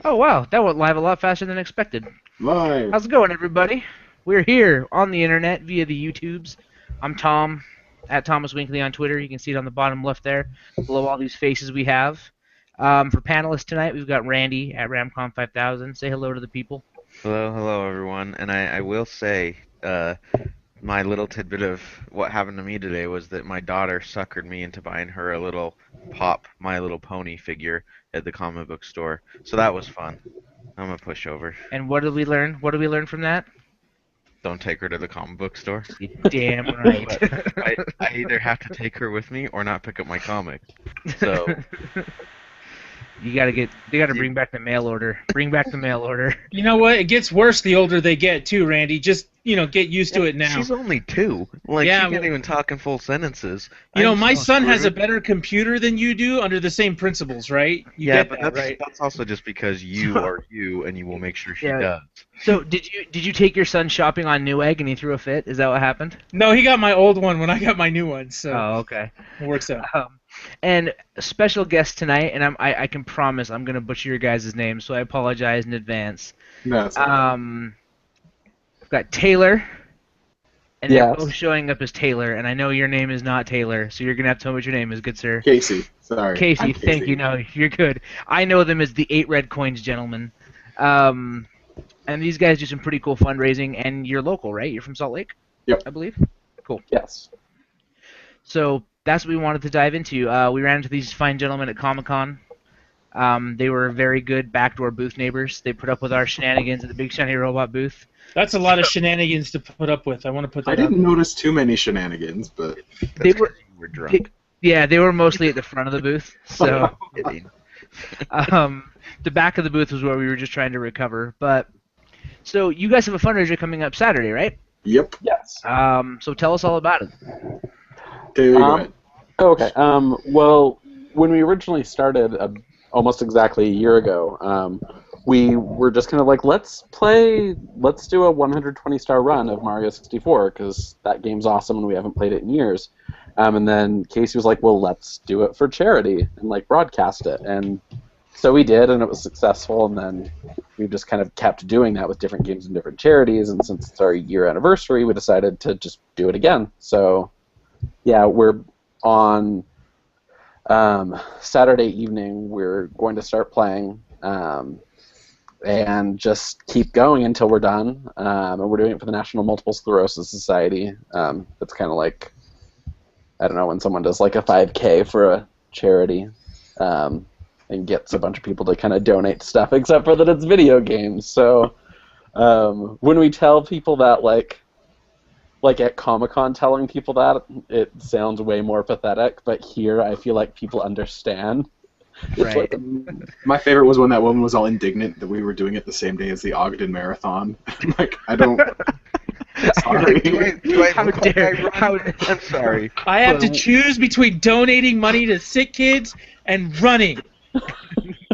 Oh wow, that went live a lot faster than expected. Live. How's it going, everybody? We're here on the internet via the YouTubes. I'm Tom, at Thomas Winkley on Twitter. You can see it on the bottom left there, below all these faces we have. For panelists tonight, we've got Randy at Ramcon5000. Say hello to the people. Hello everyone. And I will say, my little tidbit of what happened to me today was that my daughter suckered me into buying her a little Pop My Little Pony figure at the comic book store. So that was fun. I'm a pushover. And what did we learn? What did we learn from that? Don't take her to the comic book store. You damn right. But I either have to take her with me or not pick up my comic. So They gotta bring back the mail order. Bring back the mail order. You know what? It gets worse the older they get too, Randy. Just, get used to it now. she's only 2. Like, Yeah, she can't even talk in full sentences. My I'm so son has a screwed. better computer than you do under the same principles, right? You Yeah, get but that, that's right? that's also just because you are you, and you will make sure she Yeah. does. So did you take your son shopping on Newegg and he threw a fit? Is that what happened? No, he got my old one when I got my new one, so Oh, okay. it works out. And a special guest tonight, and I can promise I'm gonna butcher your guys' names, so I apologize in advance. No, it's We've got Taylor, and they're Yes. both showing up as Taylor, and I know your name is not Taylor, so you're gonna have to tell me what your name is, good sir. Casey. Sorry. Casey, I'm thank you. No, you're good. I know them as the 8 Red Coins gentlemen. And these guys do some pretty cool fundraising, and you're local, right? You're from Salt Lake? Yep. I believe? Cool. Yes. So that's what we wanted to dive into. We ran into these fine gentlemen at Comic-Con. They were very good backdoor booth neighbors. They put up with our shenanigans at the Big Shiny Robot booth. That's a lot of shenanigans to put up with. I want to put that I out. didn't notice too many shenanigans, but They That's were 'cause you were drunk. they were mostly at the front of the booth. So Kidding. the back of the booth was where we were just trying to recover. But so you guys have a fundraiser coming up Saturday, right? yep. Yes. So tell us all about it. Taylor, go ahead. Okay. Well, when we originally started, almost exactly a year ago, we were just kind of like, let's do a 120-star run of Mario 64 because that game's awesome and we haven't played it in years. And then Casey was like, well, let's do it for charity and like broadcast it. And so we did, and it was successful. And then we've just kind of kept doing that with different games and different charities. And since it's our year anniversary, we decided to just do it again. So yeah, we're on Saturday evening. We're going to start playing. And just keep going until we're done. And we're doing it for the National Multiple Sclerosis Society. It's kind of like, I don't know, when someone does like a 5K for a charity and gets a bunch of people to kind of donate stuff, except for that it's video games. So when we tell people that, like at Comic-Con telling people that, it sounds way more pathetic, but here I feel like people understand. Right. My favorite was when that woman was all indignant that we were doing it the same day as the Ogden Marathon. I'm like, I don't. Sorry. Do I How look like dare- I run? how- I'm sorry. I have to choose between donating money to sick kids and running.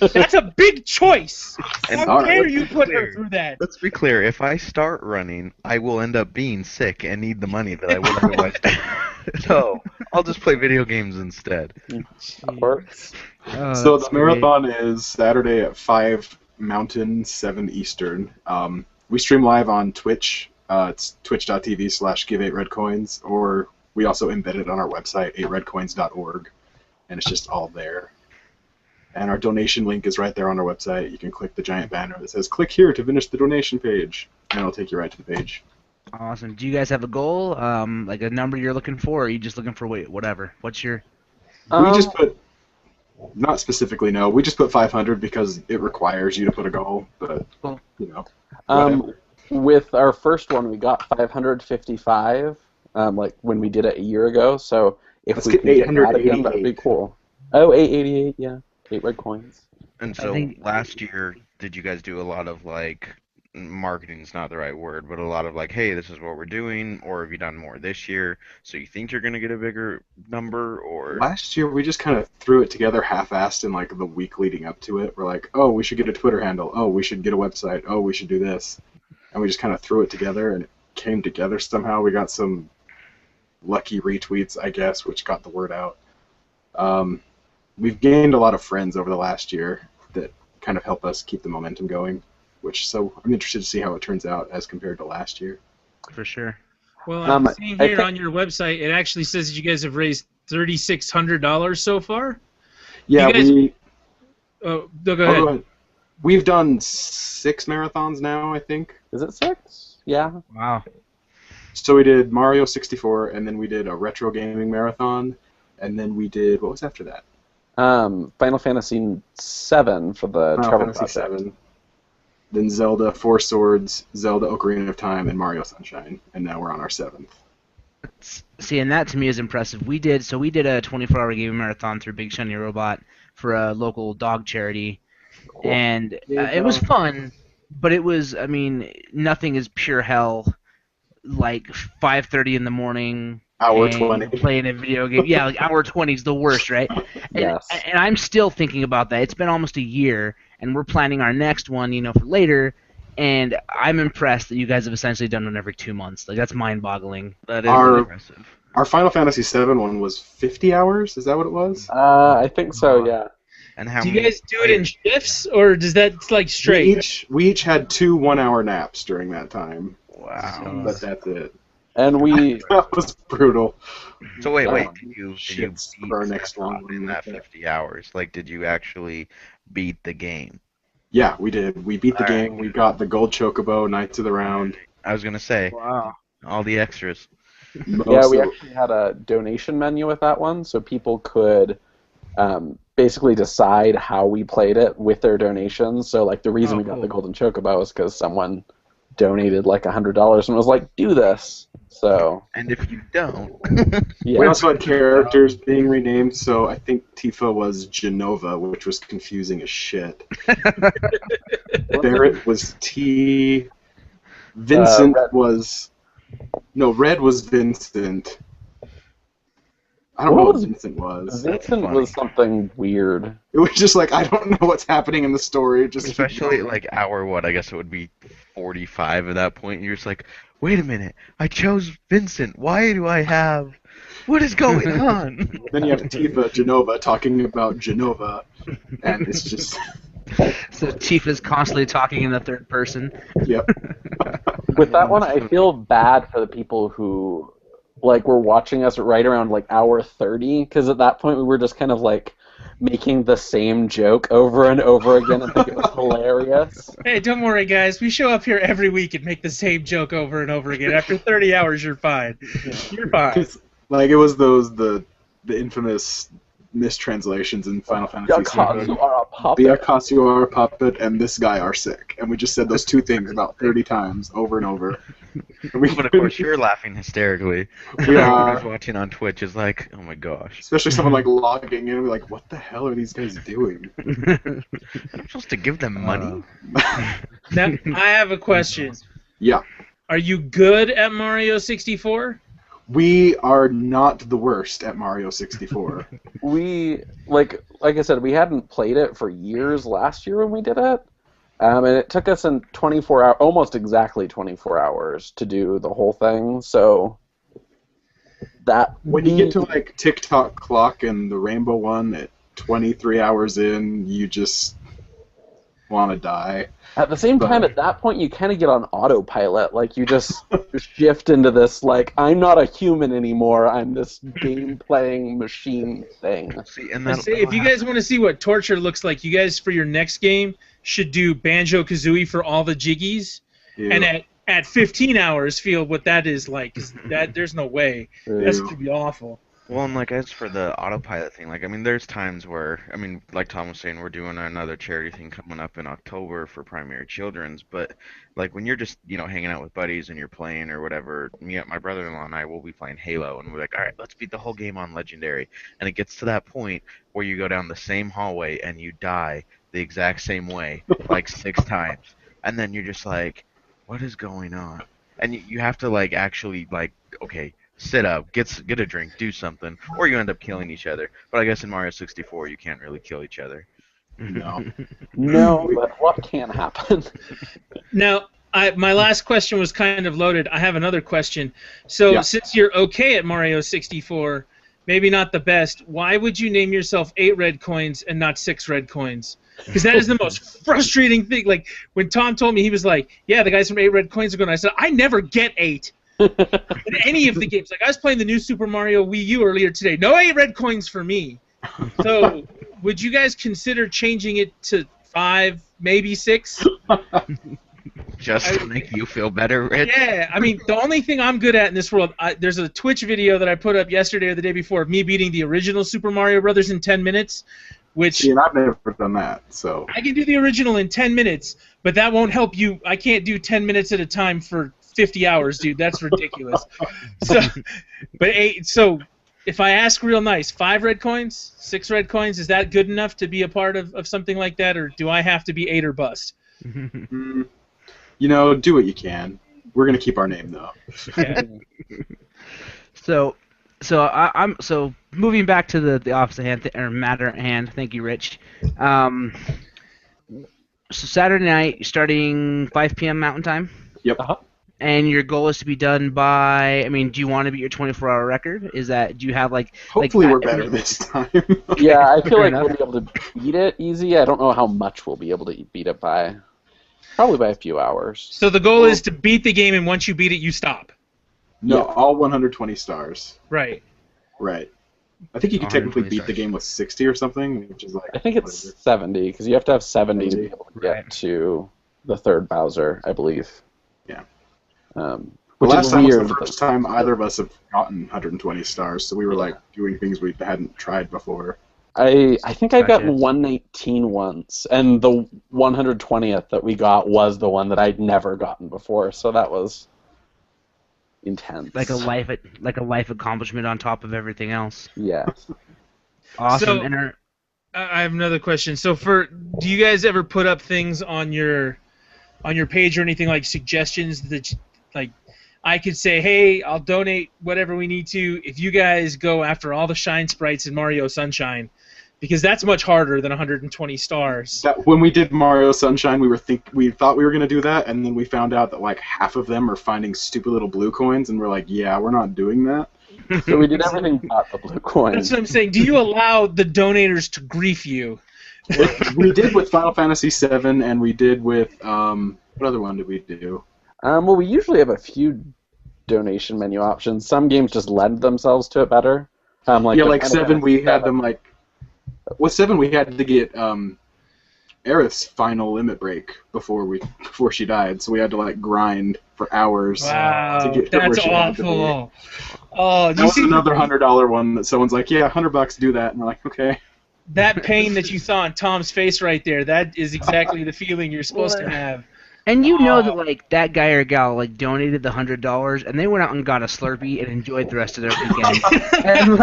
That's a big choice. And How all right, dare let's you be put her clear. through that? Let's be clear. If I start running, I will end up being sick and need the money that I would otherwise do. So I'll just play video games instead. Of course. Oh, So that's the marathon is Saturday at 5 Mountain, 7 Eastern. We stream live on Twitch. It's twitch.tv/give8redcoins, or we also embed it on our website, 8redcoins.org, and it's just all there. And our donation link is right there on our website. You can click the giant banner that says, click here to finish the donation page, and it'll take you right to the page. Awesome. Do you guys have a goal, like a number you're looking for, or are you just looking for whatever? What's your? We just put, not specifically, no, we just put 500 because it requires you to put a goal, but, Cool. whatever. With our first one, we got 555, like when we did it a year ago. So if Let's we get can get that again, that'd be 888. cool. Oh, 888, yeah. 8 red coins. And I so think- last year, did you guys do a lot of like marketing's not the right word, but a lot of like, hey, this is what we're doing, or have you done more this year? So you think you're gonna get a bigger number, or Last year, we just kind of threw it together half-assed in like the week leading up to it. We're like, oh, we should get a Twitter handle. Oh, we should get a website. Oh, we should do this. And we just kind of threw it together, and it came together somehow. We got some lucky retweets, I guess, which got the word out. We've gained a lot of friends over the last year that kind of help us keep the momentum going. So I'm interested to see how it turns out as compared to last year. For sure. Well, I'm seeing I here think- on your website, it actually says that you guys have raised $3,600 so far. Yeah, You guys- we. Oh, no, go Oh, ahead. go ahead. We've done 6 marathons now, I think. Is it 6? Yeah. Wow. So we did Mario 64, and then we did a retro gaming marathon, and then we did, what was after that? Final Fantasy VII for the Final Trevor Fantasy Project. 7. Then Zelda 4 Swords, Zelda Ocarina of Time, and Mario Sunshine, and now we're on our 7th. See, and that to me is impressive. We did a 24-hour gaming marathon through Big Shiny Robot for a local dog charity, Cool. and it was fun, but it was, I mean, nothing is pure hell. Like 5:30 in the morning, Hour and 20. playing a video game. Yeah, like hour 20 is the worst, right? Yes. And I'm still thinking about that. It's been almost a year, and we're planning our next one, for later. And I'm impressed that you guys have essentially done one every 2 months. Like, that's mind-boggling. That is Our- impressive. Our Final Fantasy 7 one was 50 hours? Is that what it was? I think so, yeah. And how Do you many guys do it in shifts, or does that like straight? We each had 2 one-hour naps during that time, Wow. but that's it. And we, That was brutal. So wait, Um, did you shits beat for our next Sephiroth one. in that 50 hours? Like, did you actually beat the game? Yeah, we did. We beat the Alright. game. We got the gold chocobo, Knights of the Round. I was gonna say Wow. all the extras. yeah, we Most of- actually had a donation menu with that one, so people could basically decide how we played it with their donations. So, like, the reason Oh, we got cool. the Golden Chocobo is because someone donated like $100 and was like, "Do this." So, And if you don't, yeah. We also had characters being renamed, so I think Tifa was Genova, which was confusing as shit. Barrett was T. Vincent Red. was... No, Red was Vincent. I don't What know what was- Vincent was. Vincent funny. was something weird. It was just like, I don't know what's happening in the story. Just especially like hour what? I guess it would be 45 at that point. You're just like, wait a minute, I chose Vincent. Why do I have? What is going on? Then you have Tifa Genova talking about Genova, and it's just... So Tifa's constantly talking in the third person. Yep. With that one, I feel bad for the people who, like, were watching us right around, like, hour 30, because at that point we were just kind of, like, making the same joke over and over again. I think it was hilarious. Hey, don't worry, guys. We show up here every week and make the same joke over and over again. After 30 hours, you're fine. You're fine. 'Cause, like, it was the infamous mistranslations in Final Fantasy Because VII. you are a puppet. Because you are a puppet and this guy are sick. And we just said those 2 things about 30 times over and over. And we But of course, you're laughing hysterically. We Everyone are. who's watching on Twitch is like, oh my gosh. Especially someone like logging in and be like, what the hell are these guys doing? I'm supposed to give them money? Now, I have a question. Yeah. Are you good at Mario 64? We are not the worst at Mario 64. We, like I said, we hadn't played it for years last year when we did it. And it took us in 24 hours, almost exactly 24 hours to do the whole thing. So that When you get to like TikTok clock and the rainbow one at 23 hours in, you just want to die. at the same time, at that point, you kind of get on autopilot. Like, you just shift into this, like, I'm not a human anymore. I'm this game-playing machine thing. See, and I that, say, if you guys want to see what torture looks like, you guys, for your next game, should do Banjo-Kazooie for all the jiggies. Ew. And at 15 hours, feel what that is like. 'Cause that there's no way. That's Ew. going to be awful. well, and like as for the autopilot thing, like I mean, there's times where I mean, like Tom was saying, we're doing another charity thing coming up in October for Primary Children's, but like when you're just hanging out with buddies and you're playing or whatever, my brother-in-law and I will be playing Halo, and we're like, all right, let's beat the whole game on Legendary, and it gets to that point where you go down the same hallway and you die the exact same way like 6 times, and then you're just like, what is going on? And you have to like actually like, okay, sit up, get a drink, do something, or you end up killing each other. But I guess in Mario 64 you can't really kill each other. No. No, but what can happen? Now, my last question was kind of loaded. I have another question. So, Yeah. since you're okay at Mario 64, maybe not the best, why would you name yourself 8 red coins and not 6 red coins? Because that is the most frustrating thing. Like, when Tom told me, he was like, yeah, the guys from 8 Red Coins are going, I said, I never get 8 in any of the games. Like, I was playing the new Super Mario Wii U earlier today. No 8 Red Coins for me. So, would you guys consider changing it to 5, maybe 6? Just to make you feel better, Rich? Yeah, I mean, the only thing I'm good at in this world, there's a Twitch video that I put up yesterday or the day before of me beating the original Super Mario Brothers in 10 minutes, which See, and I've never done that, so. I can do the original in 10 minutes, but that won't help you. I can't do 10 minutes at a time for 50 hours, dude. That's ridiculous. So if I ask real nice, 5 red coins, 6 red coins, is that good enough to be a part of something like that, or do I have to be 8 or bust? You know, do what you can. We're gonna keep our name though. Yeah. So I'm moving back to the office at hand or matter at hand. Thank you, Rich. So Saturday night, starting 5 p.m. Mountain Time. Yep. And your goal is to be done by. I mean, do you want to beat your 24-hour record? Is that? Do you have like? Hopefully, like, we're better this time. Yeah, I feel Fair like we'll be able to beat it easy. I don't know how much we'll be able to beat it by. Probably by a few hours. So the goal is to beat the game, and once you beat it, you stop. No, Yeah. all 120 stars. Right. Right. I think you can technically 120 beat the stars. game with 60 or something, which is like. I think it's 70, because you have to have 70 to be 70. able to get to the third Bowser, I believe. Yeah. Which The last is time was weird. the first time either of us have gotten 120 stars, so we were like doing things we hadn't tried before. I think I've Gotcha. gotten 119 once, and the 120th that we got was the one that I'd never gotten before, so that was intense. like a life accomplishment on top of everything else. Yeah. Awesome. So- And I have another question. So, do you guys ever put up things on your page or anything like suggestions that, like, I could say, hey, I'll donate whatever we need to if you guys go after all the shine sprites in Mario Sunshine, because that's much harder than 120 stars. That when we did Mario Sunshine, we thought we were gonna do that, and then we found out that like half of them are finding stupid little blue coins, and we're like, yeah, we're not doing that. So we did everything but the blue coin. That's what I'm saying. Do you allow the donators to grief you? We did with Final Fantasy VII, and we did with what other one did we do? Well, we usually have a few donation menu options. Some games just lend themselves to it better. Like Yeah, with like Final 7, we Fantasy had them like. With 7, we had to get Aerith's final limit break before she died, so we had to like grind for hours Wow, to get her where that's she had to be. awful. Oh, do That you was see another $100 one that someone's like, yeah, $100, do that, and we're like, okay. that pain that you saw on Tom's face right there? That is exactly the feeling you're supposed to have. you know that like that guy or gal like donated the $100 and they went out and got a Slurpee and enjoyed the rest of their weekend. and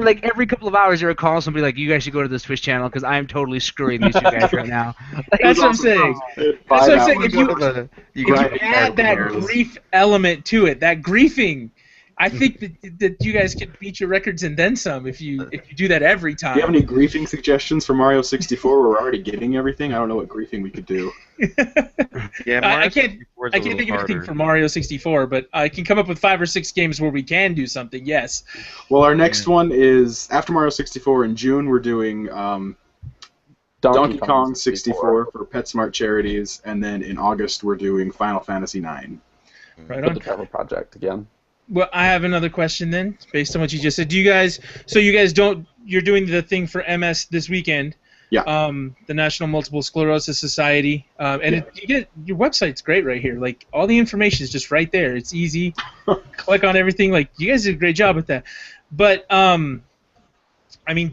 like every couple of hours they were calling somebody like, you guys should go to this Twitch channel because I'm totally screwing these two guys right now. Like, That's what I'm saying. That's what I'm saying. If you add that grief element to it, that griefing, I think that you guys could beat your records and then some if you do that every time. Do you have any griefing suggestions for Mario 64? We're already getting everything. I don't know what griefing we could do. Yeah, I Mario can't 64 is I a can't little think of anything harder. for Mario 64, but I can come up with 5 or 6 games where we can do something. Yes. Well, our next one is after Mario 64 in June. We're doing Donkey Kong 64 for PetSmart charities, and then in August we're doing Final Fantasy 9. Right For on. the travel project again. Well, I have another question then, based on what you just said. You're doing the thing for MS this weekend. Yeah. The National Multiple Sclerosis Society. Your website's great right here. Like, all the information is just right there. It's easy. Click on everything. Like, you guys did a great job with that. But, I mean,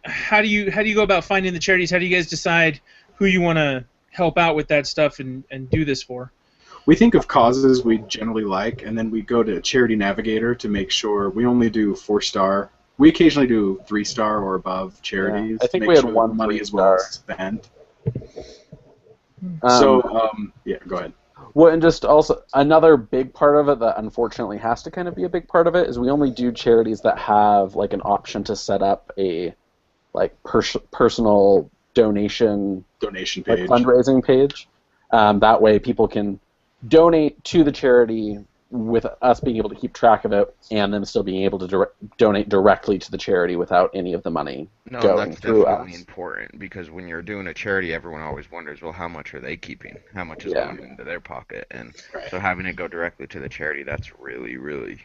how do you go about finding the charities? How do you guys decide who you want to help out with that stuff and do this for? We think of causes we generally like, and then we go to Charity Navigator to make sure we only do 4-star. We occasionally do 3-star or above charities. Yeah, I think to make we had sure one money is well 3-star. spent. Um, Yeah, go ahead. Well, and just also another big part of it that unfortunately has to kind of be a big part of it is we only do charities that have like an option to set up a like personal donation Donation like page. fundraising page. That way people can donate to the charity with us being able to keep track of it and them still being able to donate directly to the charity without any of the money No, and going that's through definitely us. important because when you're doing a charity, everyone always wonders, well, how much are they keeping? How much is Yeah. going into their pocket? And Right. so having it go directly to the charity, that's really, really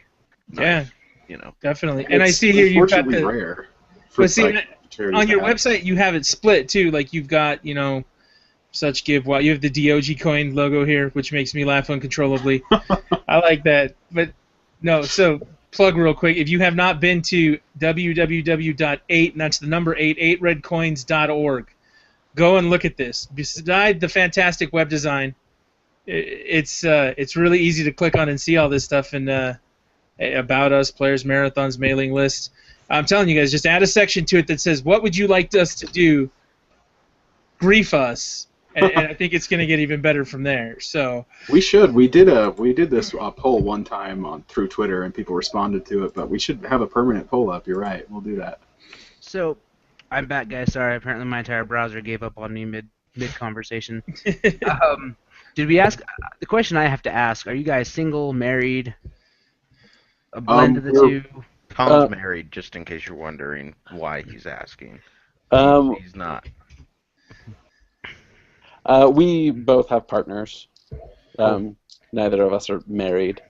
Yeah. nice. You know. Definitely. And I It's see here you've got unfortunately the. rare for But see, charities on to your have. website, you have it split too. Like you've got, such give. Well, you have the DOG coin logo here, which makes me laugh uncontrollably. I like that. But no, so plug real quick. If you have not been to www.8, and that's the number 8, 8redcoins.org, go and look at this. Beside the fantastic web design, it's really easy to click on and see all this stuff and about us, players, marathons, mailing lists. I'm telling you guys, just add a section to it that says, what would you like us to do? Grief us. And I think it's going to get even better from there. So We should. We did this poll one time through Twitter, and people responded to it. But we should have a permanent poll up. You're right. We'll do that. So, I'm back, guys. Sorry, apparently my entire browser gave up on me mid conversation. Did we ask the question I have to ask? Are you guys single, married, a blend of the we're- two? Tom's married, just in case you're wondering why he's asking. He's not. We both have partners. Neither of us are married.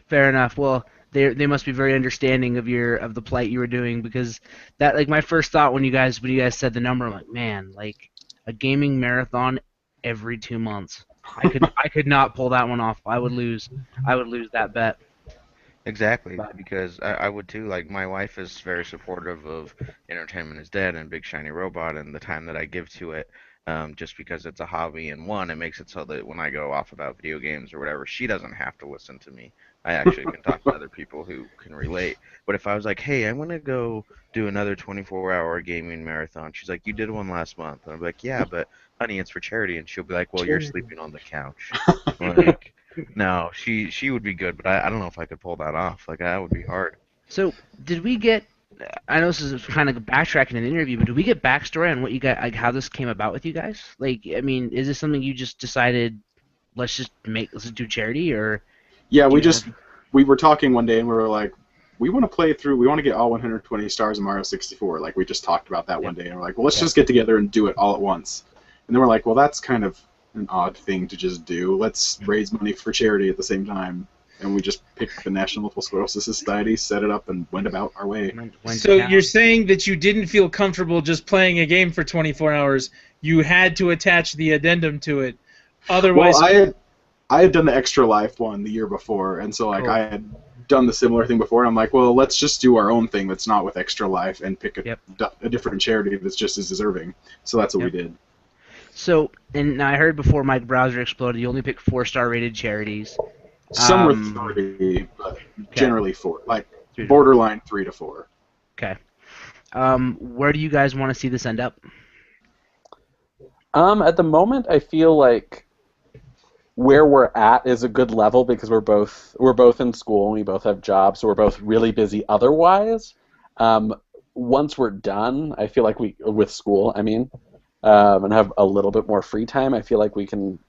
Fair enough. Well, they must be very understanding of the plight you were doing, because that, like, my first thought when you guys said the number, I'm like, man, like a gaming marathon every 2 months. I could not pull that one off. I would lose that bet. Exactly, because I would too. Like, my wife is very supportive of Entertainment is Dead and Big Shiny Robot and the time that I give to it, just because it's a hobby, and one, it makes it so that when I go off about video games or whatever, she doesn't have to listen to me. I actually can talk to other people who can relate. But if I was like, hey, I'm going to go do another 24-hour gaming marathon, she's like, you did one last month. And I'm like, yeah, but honey, it's for charity. And she'll be like, well, you're sleeping on the couch. Like, no, she would be good, but I don't know if I could pull that off. Like, that would be hard. So, did we get? I know this is kind of backtracking in an interview, but did we get backstory on what you got, like how this came about with you guys? Like, I mean, is this something you just decided, let's just do charity, or? Yeah, we were talking one day, and we were like, we want to get all 120 stars in Mario 64. Like, we just talked about that one day, and we're like, well, let's just get together and do it all at once. And then we're like, well, that's kind of an odd thing to just do. Let's raise money for charity at the same time. And we just picked the National Multiple Sclerosis Society, set it up, and went about our way. So you're saying that you didn't feel comfortable just playing a game for 24 hours. You had to attach the addendum to it. Otherwise, Well, I had done the Extra Life one the year before, and so like Cool. I had done the similar thing before, and I'm like, well, let's just do our own thing that's not with Extra Life and pick a different charity that's just as deserving. So that's what we did. So, and I heard before my browser exploded, you only pick 4-star rated charities. Some were 3, but generally 4, like borderline 3 to 4. Okay. Where do you guys want to see this end up? At the moment, I feel like where we're at is a good level because we're both in school and we both have jobs, so we're both really busy otherwise. Once we're done, I feel like with school, and have a little bit more free time, I feel like we can